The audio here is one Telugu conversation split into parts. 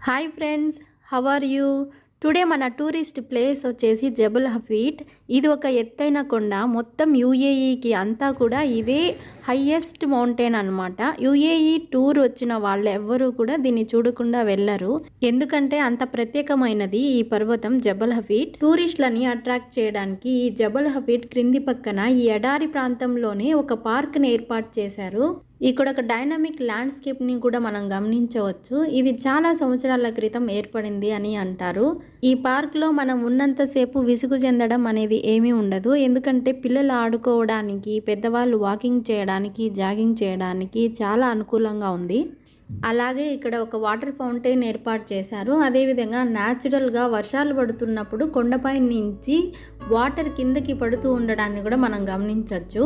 Hi friends, how are you? Today మన టూరిస్ట్ ప్లేస్ వచ్చేసి జబల్ హఫీట్. ఇది ఒక ఎత్తైన కొండ. మొత్తం యూఏఈకి అంతా కూడా ఇదే హైయెస్ట్ మౌంటైన్ అనమాట. యూఏఈ టూర్ వచ్చిన వాళ్ళు ఎవ్వరూ కూడా దీన్ని చూడకుండా వెళ్ళరు. ఎందుకంటే అంత ప్రత్యేకమైనది ఈ పర్వతం జబల్ హఫీట్. టూరిస్టులని అట్రాక్ట్ చేయడానికి ఈ జబల్ హఫీట్ క్రింది పక్కన ఈ ఎడారి ప్రాంతంలోనే ఒక పార్క్ని ఏర్పాటు చేశారు. ఇక్కడ ఒక డైనమిక్ ల్యాండ్స్కేప్ని కూడా మనం గమనించవచ్చు. ఇది చాలా సంవత్సరాల క్రితం ఏర్పడింది అని అంటారు. ఈ పార్క్లో మనం ఉన్నంతసేపు విసుగు చెందడం అనేది ఏమీ ఉండదు. ఎందుకంటే పిల్లలు ఆడుకోవడానికి, పెద్దవాళ్ళు వాకింగ్ చేయడానికి, జాగింగ్ చేయడానికి చాలా అనుకూలంగా ఉంది. అలాగే ఇక్కడ ఒక వాటర్ ఫౌంటైన్ ఏర్పాటు చేశారు. అదేవిధంగా న్యాచురల్గా వర్షాలు పడుతున్నప్పుడు కొండపై నుంచి వాటర్ కిందకి పడుతూ ఉండడాన్ని కూడా మనం గమనించవచ్చు.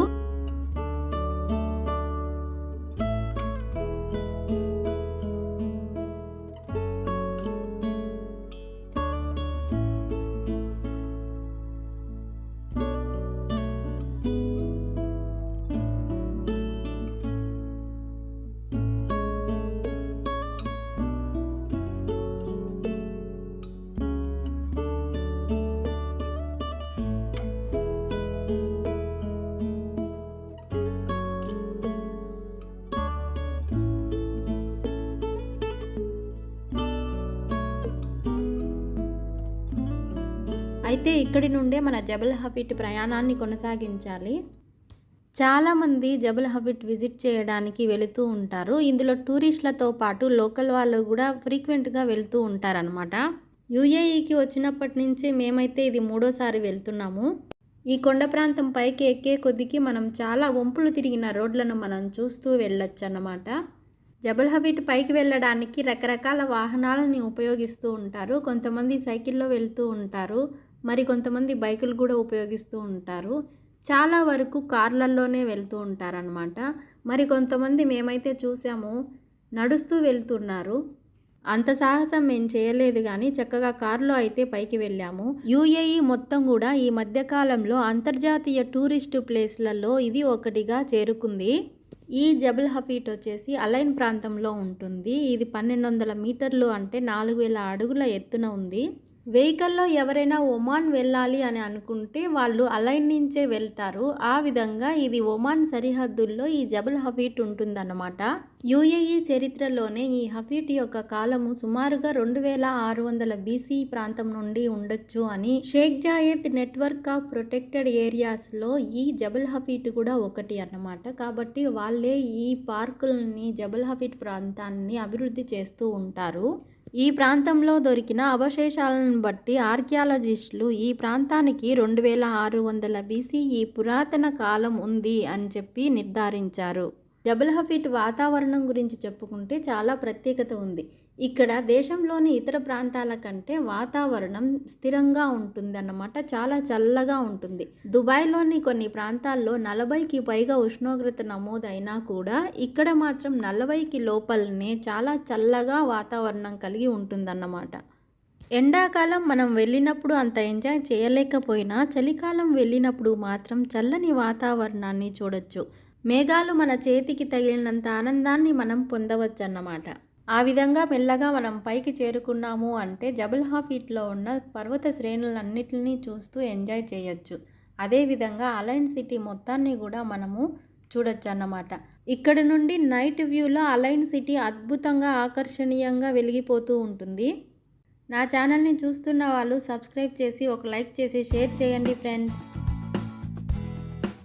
అయితే ఇక్కడి నుండే మన జబల్ హఫీట్ ప్రయాణాన్ని కొనసాగించాలి. చాలామంది జబల్ హఫీట్ విజిట్ చేయడానికి వెళుతూ ఉంటారు. ఇందులో టూరిస్టులతో పాటు లోకల్ వాళ్ళు కూడా ఫ్రీక్వెంట్గా వెళ్తూ ఉంటారనమాట. యూఏఈకి వచ్చినప్పటి నుంచి మేమైతే ఇది 3వ సారి వెళ్తున్నాము. ఈ కొండ ప్రాంతం పైకి ఎక్కే కొద్దికి మనం చాలా వంపులు తిరిగిన రోడ్లను మనం చూస్తూ వెళ్ళొచ్చు అన్నమాట. జబల్ హఫీట్ పైకి వెళ్ళడానికి రకరకాల వాహనాలని ఉపయోగిస్తూ ఉంటారు. కొంతమంది సైకిల్లో వెళ్తూ ఉంటారు, మరి కొంతమంది బైకులు కూడా ఉపయోగిస్తూ ఉంటారు. చాలా వరకు కార్లల్లోనే వెళ్తూ ఉంటారనమాట. మరి కొంతమంది మేమైతే చూసాము నడుస్తూ వెళ్తున్నారు. అంత సాహసం మేము చేయలేదు, కానీ చక్కగా కారులో అయితే పైకి వెళ్ళాము. యూఏఈ మొత్తం కూడా ఈ మధ్యకాలంలో అంతర్జాతీయ టూరిస్టు ప్లేస్లలో ఇది ఒకటిగా చేరుకుంది. ఈ జబల్ హఫీట్ వచ్చేసి అలైన్ ప్రాంతంలో ఉంటుంది. ఇది 1200 మీటర్లు అంటే 4000 అడుగుల ఎత్తున ఉంది. వెహికల్లో ఎవరైనా ఒమాన్ వెళ్ళాలి అని అనుకుంటే వాళ్ళు అలైన్ నుంచే వెళ్తారు. ఆ విధంగా ఇది ఒమాన్ సరిహద్దుల్లో ఈ జబల్ హఫీట్ ఉంటుందన్నమాట. యూఏఈ చరిత్రలోనే ఈ హఫీట్ యొక్క కాలము సుమారుగా 2600 BC ప్రాంతం నుండి ఉండొచ్చు అని Sheikh Zayed network of protected ఏరియాస్లో ఈ జబల్ హఫీట్ కూడా ఒకటి అన్నమాట. కాబట్టి వాళ్ళే ఈ పార్కుల్ని, జబల్ హఫీట్ ప్రాంతాన్ని అభివృద్ధి చేస్తూ ఉంటారు. ఈ ప్రాంతంలో దొరికిన అవశేషాలను బట్టి ఆర్కియాలజిస్టులు ఈ ప్రాంతానికి 2600 BCE పురాతన కాలం ఉంది అని చెప్పి నిర్ధారించారు. జబల్ హఫీట్ వాతావరణం గురించి చెప్పుకుంటే చాలా ప్రత్యేకత ఉంది. ఇక్కడ దేశంలోని ఇతర ప్రాంతాల కంటే వాతావరణం స్థిరంగా ఉంటుంది అన్నమాట. చాలా చల్లగా ఉంటుంది. దుబాయ్లోని కొన్ని ప్రాంతాల్లో 40కి పైగా ఉష్ణోగ్రత నమోదైనా కూడా ఇక్కడ మాత్రం 40కి లోపలనే చాలా చల్లగా వాతావరణం కలిగి ఉంటుందన్నమాట. ఎండాకాలం మనం వెళ్ళినప్పుడు అంత ఎంజాయ్ చేయలేకపోయినా చలికాలం వెళ్ళినప్పుడు మాత్రం చల్లని వాతావరణాన్ని చూడొచ్చు. మేఘాలు మన చేతికి తగిలినంత ఆనందాన్ని మనం పొందవచ్చు అన్నమాట. ఆ విధంగా మెల్లగా మనం పైకి చేరుకున్నాము అంటే జబల్ హఫీట్లో ఉన్న పర్వత శ్రేణులన్నిటిని చూస్తూ ఎంజాయ్ చేయొచ్చు. అదేవిధంగా అలైన్ సిటీ మొత్తాన్ని కూడా మనము చూడొచ్చు అన్నమాట. ఇక్కడ నుండి నైట్ వ్యూలో అలైన్ సిటీ అద్భుతంగా ఆకర్షణీయంగా వెలిగిపోతూ ఉంటుంది. నా ఛానల్ని చూస్తున్న వాళ్ళు సబ్స్క్రైబ్ చేసి ఒక లైక్ చేసి షేర్ చేయండి ఫ్రెండ్స్.